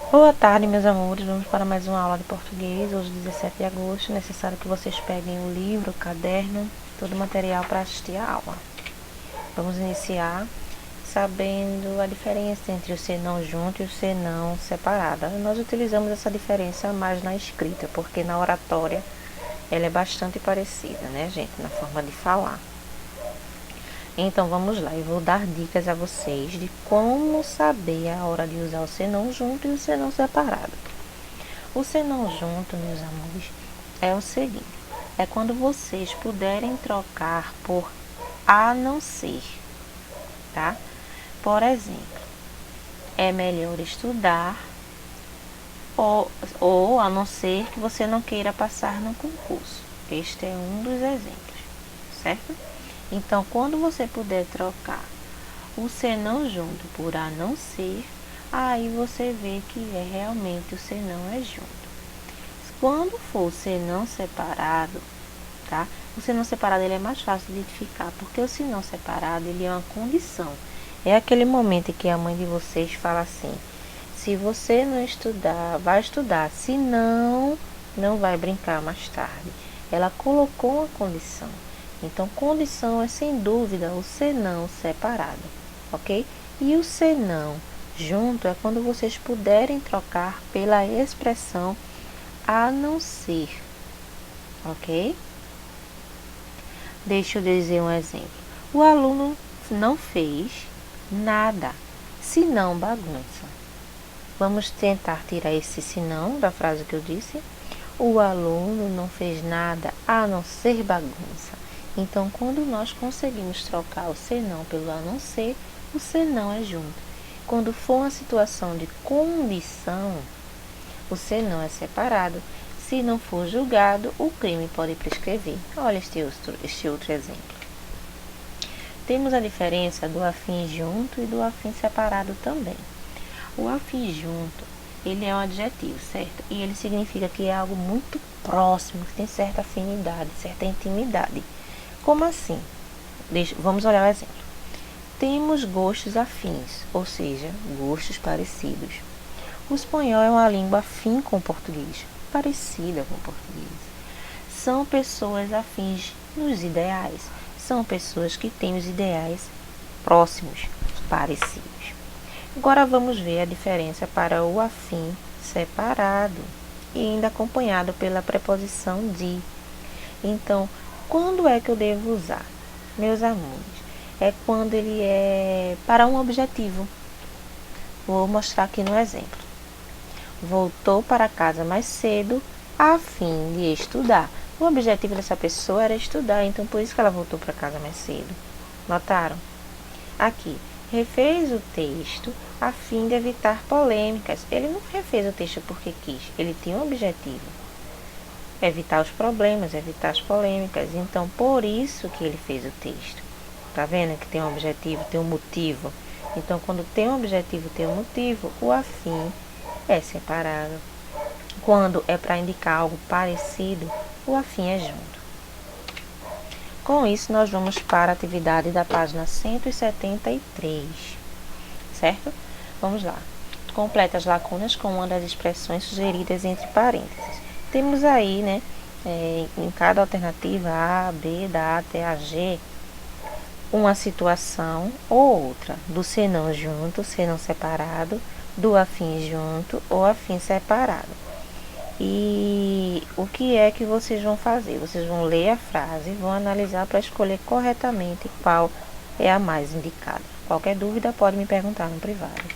Boa tarde, meus amores. Vamos para mais uma aula de português. Hoje, 17 de agosto. É necessário que vocês peguem o livro, o caderno, todo o material para assistir a aula. Vamos iniciar sabendo a diferença entre o senão junto e o senão separado. Nós utilizamos essa diferença mais na escrita, porque na oratória ela é bastante parecida, né, gente, na forma de falar. Então vamos lá, eu vou dar dicas a vocês de como saber a hora de usar o senão junto e o senão separado. O senão junto, meus amores, é o seguinte: é quando vocês puderem trocar por a não ser, tá? Por exemplo, é melhor estudar ou a não ser que você não queira passar no concurso. Este é um dos exemplos, certo? Então, quando você puder trocar o senão junto por a não ser, aí você vê que realmente o senão é junto. Quando for o senão separado, tá? O senão separado ele é mais fácil de identificar, porque o senão separado ele é uma condição. É aquele momento em que a mãe de vocês fala assim: se você não estudar, vai estudar, se não, não vai brincar mais tarde. Ela colocou uma condição. Então, condição é sem dúvida o senão separado, ok? E o senão junto é quando vocês puderem trocar pela expressão a não ser, ok? Deixa eu dizer um exemplo. O aluno não fez nada, senão bagunça. Vamos tentar tirar esse senão da frase que eu disse. O aluno não fez nada a não ser bagunça. Então, quando nós conseguimos trocar o senão pelo a não ser, o senão é junto. Quando for uma situação de condição, o senão é separado. Se não for julgado, o crime pode prescrever. Olha este outro exemplo. Temos a diferença do afim junto e do afim separado também. O afim junto, ele é um adjetivo, certo? E ele significa que é algo muito próximo, que tem certa afinidade, certa intimidade. Como assim? Vamos olhar o exemplo. Temos gostos afins, ou seja, gostos parecidos. O espanhol é uma língua afim com o português, parecida com o português. São pessoas afins nos ideais. São pessoas que têm os ideais próximos, parecidos. Agora vamos ver a diferença para o afim separado e ainda acompanhado pela preposição de. Então, quando é que eu devo usar? Meus amores, é quando ele é para um objetivo. Vou mostrar aqui no exemplo. Voltou para casa mais cedo a fim de estudar. O objetivo dessa pessoa era estudar, então por isso que ela voltou para casa mais cedo. Notaram? Aqui, refez o texto a fim de evitar polêmicas. Ele não refez o texto porque quis, ele tinha um objetivo: evitar os problemas, evitar as polêmicas. Então, por isso que ele fez o texto. Tá vendo que tem um objetivo, tem um motivo? Então, quando tem um objetivo, tem um motivo, o afim é separado. Quando é para indicar algo parecido, o afim é junto. Com isso, nós vamos para a atividade da página 173, certo? Vamos lá. Completa as lacunas com uma das expressões sugeridas entre parênteses. Temos aí, né, em cada alternativa A, B, da A até a G, uma situação ou outra do senão junto, senão separado, do afim junto ou afim separado. E o que é que vocês vão fazer? Vocês vão ler a frase e vão analisar para escolher corretamente qual é a mais indicada. Qualquer dúvida pode me perguntar no privado.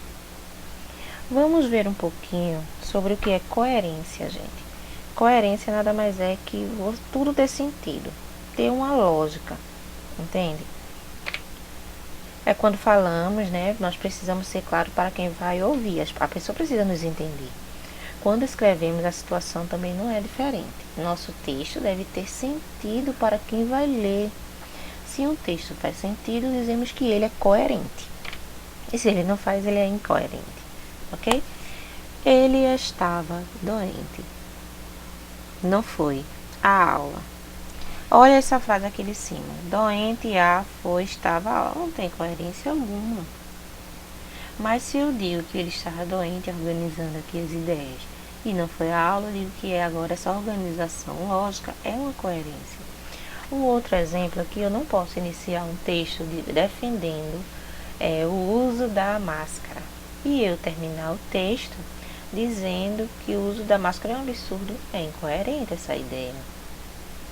Vamos ver um pouquinho sobre o que é coerência, gente. Coerência nada mais é que tudo ter sentido, ter uma lógica, entende? É quando falamos, né? Nós precisamos ser claro para quem vai ouvir. A pessoa precisa nos entender. Quando escrevemos, a situação também não é diferente. Nosso texto deve ter sentido para quem vai ler. Se um texto faz sentido, dizemos que ele é coerente. E se ele não faz, ele é incoerente. Ok? Ele estava doente. Não foi à aula. Olha essa frase aqui de cima. Doente, estava à aula. Não tem coerência alguma. Mas se eu digo que ele estava doente organizando aqui as ideias e não foi a aula, eu digo que agora essa organização lógica é uma coerência. Um outro exemplo aqui, eu não posso iniciar um texto defendendo o uso da máscara e eu terminar o texto dizendo que o uso da máscara é um absurdo. É incoerente essa ideia.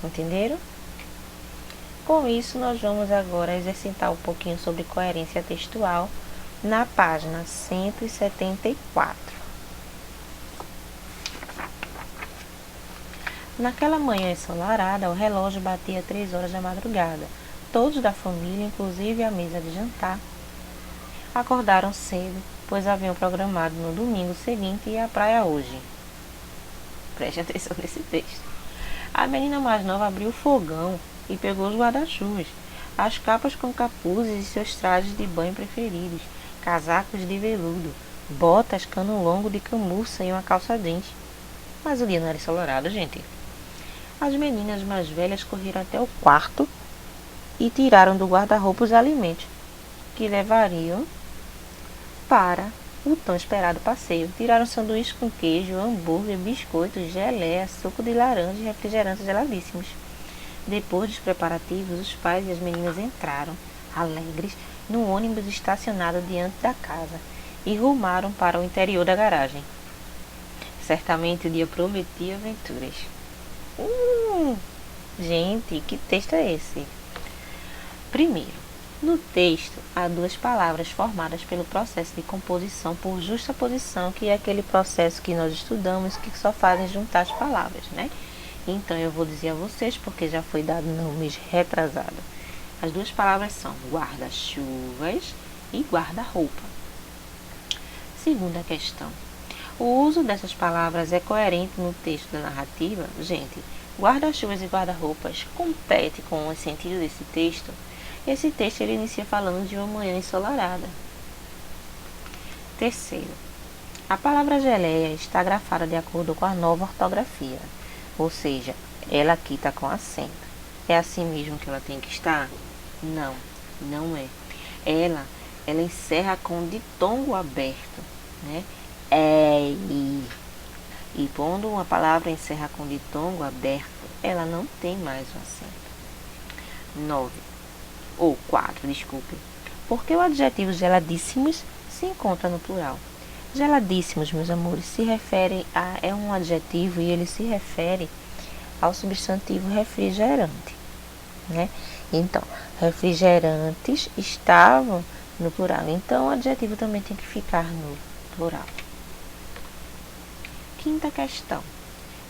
Entenderam? Com isso, nós vamos agora exercitar um pouquinho sobre coerência textual na página 174. Naquela manhã ensolarada, o relógio batia 3 horas da madrugada. Todos da família, inclusive a mesa de jantar, acordaram cedo, pois haviam programado no domingo seguinte ir à praia hoje. Preste atenção nesse texto. A menina mais nova abriu o fogão e pegou os guarda-chuvas, as capas com capuzes e seus trajes de banho preferidos, casacos de veludo, botas cano longo de camurça e uma calça jeans. Mas o dia não era ensolarado, gente. As meninas mais velhas correram até o quarto e tiraram do guarda-roupa os alimentos que levariam para o tão esperado passeio. Tiraram sanduíche com queijo, hambúrguer, biscoitos, geleia, suco de laranja e refrigerantes geladíssimos. Depois dos preparativos, os pais e as meninas entraram, alegres, no ônibus estacionado diante da casa e rumaram para o interior da garagem. Certamente o dia prometia aventuras. Gente, que texto é esse? Primeiro, no texto há duas palavras formadas pelo processo de composição por justaposição, que é aquele processo que nós estudamos que só fazem juntar as palavras, né? Então eu vou dizer a vocês, porque já foi dado no mês retrasado. As duas palavras são guarda-chuvas e guarda-roupa. Segunda questão. O uso dessas palavras é coerente no texto da narrativa? Gente, guarda-chuvas e guarda-roupas compete com o sentido desse texto. Esse texto ele inicia falando de uma manhã ensolarada. Terceiro, a palavra geleia está grafada de acordo com a nova ortografia, ou seja, ela aqui está com acento. É assim mesmo que ela tem que estar? Não, não é. Ela encerra com ditongo aberto, né? E quando uma palavra encerra com ditongo aberto, ela não tem mais o acento. 4, desculpe. Porque o adjetivo geladíssimos se encontra no plural. Geladíssimos, meus amores, se refere a... é um adjetivo e ele se refere ao substantivo refrigerante, né? Então, refrigerantes estavam no plural. Então, o adjetivo também tem que ficar no plural. Quinta questão.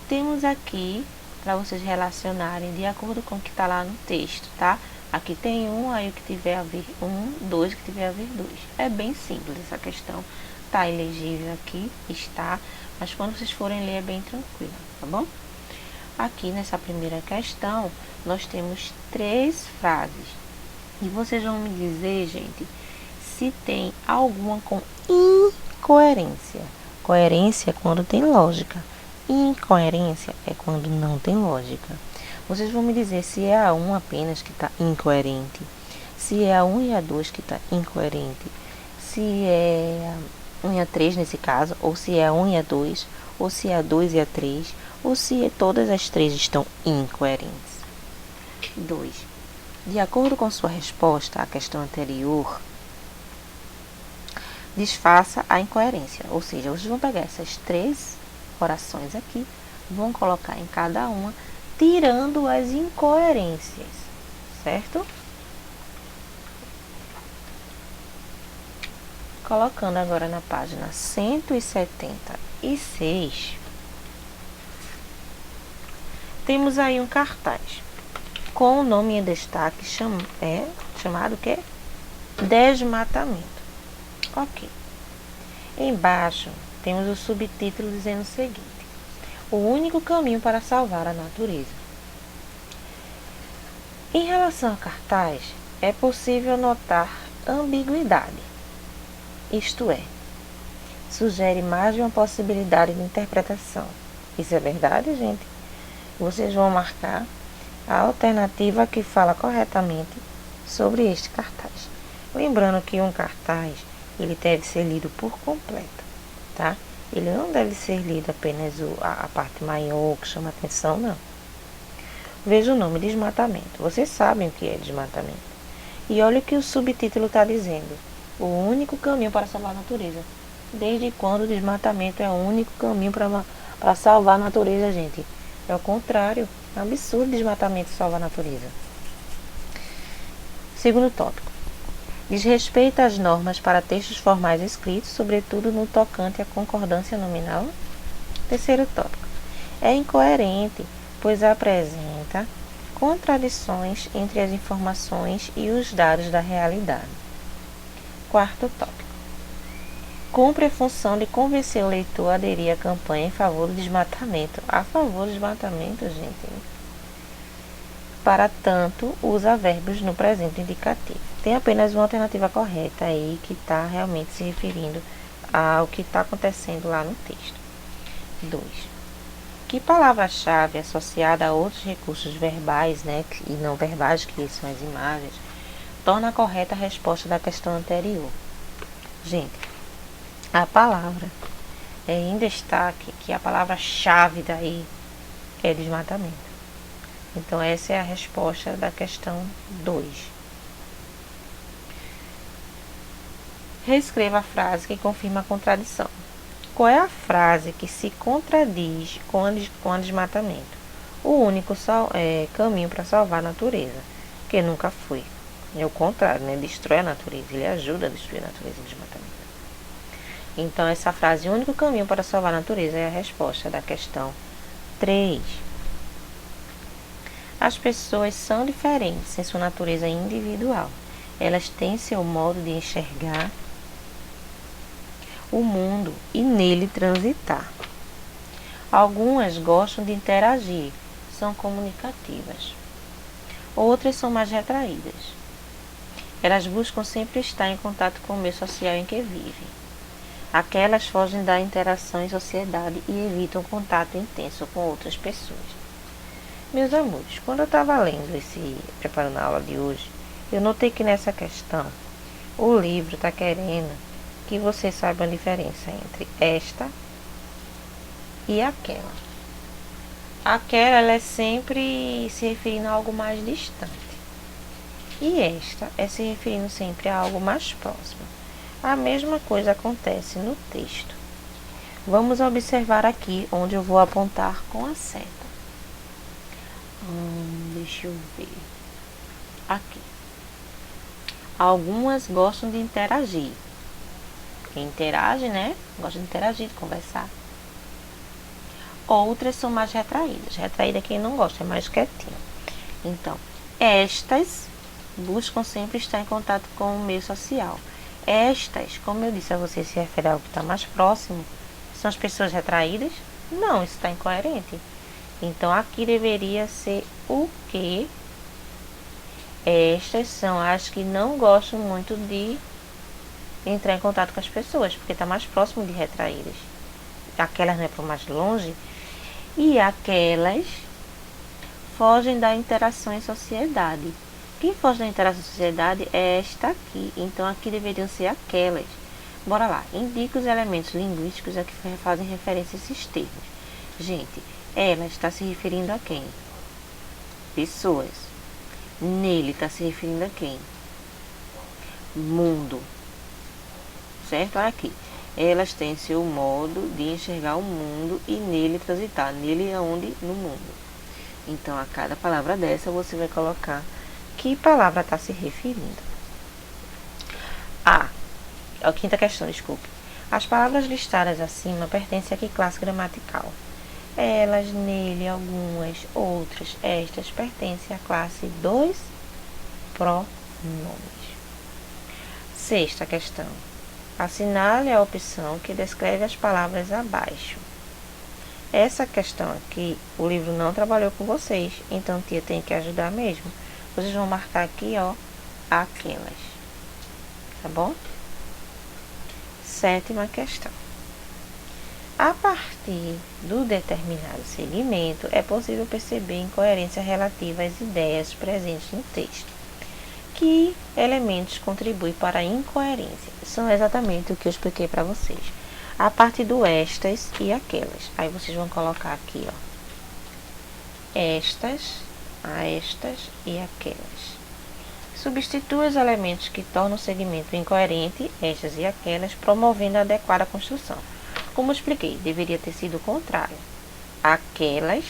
Temos aqui, para vocês relacionarem de acordo com o que está lá no texto, tá? Aqui tem um, aí o que tiver a ver um, dois, que tiver a ver dois. É bem simples essa questão. Tá ilegível aqui, está, mas quando vocês forem ler é bem tranquilo, tá bom? Aqui nessa primeira questão, nós temos 3 frases. E vocês vão me dizer, gente, se tem alguma com incoerência. Coerência é quando tem lógica. Incoerência é quando não tem lógica. Vocês vão me dizer se é a 1 apenas que está incoerente, se é a 1 e a 2 que está incoerente, se é a 1 e a 3 nesse caso, ou se é a 1 e a 2, ou se é a 2 e a 3, ou se todas as 3 estão incoerentes. 2. De acordo com sua resposta à questão anterior, desfaça a incoerência, ou seja, vocês vão pegar essas 3 orações aqui, vão colocar em cada uma, tirando as incoerências, certo? Colocando agora na página 176, temos aí um cartaz com o nome em destaque chamado que é desmatamento. Ok. Embaixo temos o subtítulo dizendo o seguinte: o único caminho para salvar a natureza. Em relação ao cartaz, é possível notar ambiguidade. Isto é, sugere mais de uma possibilidade de interpretação. Isso é verdade, gente? Vocês vão marcar a alternativa que fala corretamente sobre este cartaz. Lembrando que um cartaz ele deve ser lido por completo, tá? Ele não deve ser lido apenas a parte maior que chama atenção, não. Veja o nome, desmatamento. Vocês sabem o que é desmatamento. E olha o que o subtítulo está dizendo. O único caminho para salvar a natureza. Desde quando o desmatamento é o único caminho para salvar a natureza, gente? É o contrário. É um absurdo desmatamento salvar a natureza. Segundo tópico. Desrespeita as normas para textos formais escritos, sobretudo no tocante à concordância nominal. Terceiro tópico. É incoerente, pois apresenta contradições entre as informações e os dados da realidade. Quarto tópico. Cumpre a função de convencer o leitor a aderir à campanha em favor do desmatamento. A favor do desmatamento, gente. Para tanto, usa verbos no presente indicativo. Tem apenas uma alternativa correta aí que está realmente se referindo ao que está acontecendo lá no texto. 2. Que palavra-chave associada a outros recursos verbais, né, e não verbais, que são as imagens, torna a correta a resposta da questão anterior? Gente, a palavra em destaque, que a palavra-chave daí é desmatamento. Então, essa é a resposta da questão 2. Reescreva a frase que confirma a contradição. Qual é a frase que se contradiz com o desmatamento? O único caminho para salvar a natureza, que nunca foi. É o contrário, né? Destrói a natureza, ele ajuda a destruir a natureza do desmatamento. Então, essa frase, o único caminho para salvar a natureza, é a resposta da questão 3. As pessoas são diferentes em sua natureza individual. Elas têm seu modo de enxergar o mundo e nele transitar. Algumas gostam de interagir, são comunicativas. Outras são mais retraídas. Elas buscam sempre estar em contato com o meio social em que vivem. Aquelas fogem da interação em sociedade e evitam contato intenso com outras pessoas. Meus amores, quando eu estava lendo preparando a aula de hoje, eu notei que nessa questão, o livro está querendo que você saiba a diferença entre esta e aquela. Aquela, ela é sempre se referindo a algo mais distante. E esta é se referindo sempre a algo mais próximo. A mesma coisa acontece no texto. Vamos observar aqui onde eu vou apontar com a seta. Deixa eu ver. Aqui. Algumas gostam de interagir. Quem interage, né? Gosta de interagir, de conversar. Outras são mais retraídas. Retraída é quem não gosta, é mais quietinho. Então, estas buscam sempre estar em contato com o meio social. Estas, como eu disse a você, se refere ao que está mais próximo. São as pessoas retraídas? Não, isso está incoerente. Então, aqui deveria ser o que? Estas são as que não gostam muito de entrar em contato com as pessoas, porque está mais próximo de retraídas. Aquelas não é para mais longe. E aquelas fogem da interação em sociedade. Quem foge da interação em sociedade é esta aqui. Então, aqui deveriam ser aquelas. Bora lá. Indica os elementos linguísticos a que fazem referência a esses termos. Gente, ela está se referindo a quem? Pessoas. Nele está se referindo a quem? Mundo. Certo? Olha aqui. Elas têm seu modo de enxergar o mundo e nele transitar. Nele é onde? No mundo. Então, a cada palavra dessa, você vai colocar que palavra está se referindo. A quinta questão, desculpe. As palavras listadas acima pertencem a que classe gramatical? Elas, nele, algumas, outras, estas pertencem à classe dos pronomes. Sexta questão. Assinale a opção que descreve as palavras abaixo. Essa questão aqui, o livro não trabalhou com vocês, então tia tem que ajudar mesmo. Vocês vão marcar aqui, ó, aquelas. Tá bom? Sétima questão. A partir do determinado segmento, é possível perceber incoerência relativa às ideias presentes no texto. Que elementos contribuem para a incoerência? São exatamente o que eu expliquei para vocês. A parte do estas e aquelas. Aí vocês vão colocar aqui, ó. Estas, e aquelas. Substitua os elementos que tornam o segmento incoerente, estas e aquelas, promovendo a adequada construção. Como eu expliquei, deveria ter sido o contrário. Aquelas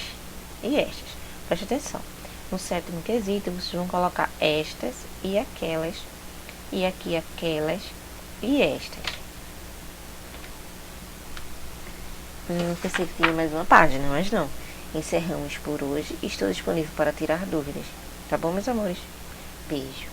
e estas. Preste atenção. No sétimo quesito, vocês vão colocar estas e aquelas, e aqui aquelas e estas. Pensei que tinha mais uma página, mas não. Encerramos por hoje. Estou disponível para tirar dúvidas. Tá bom, meus amores? Beijo.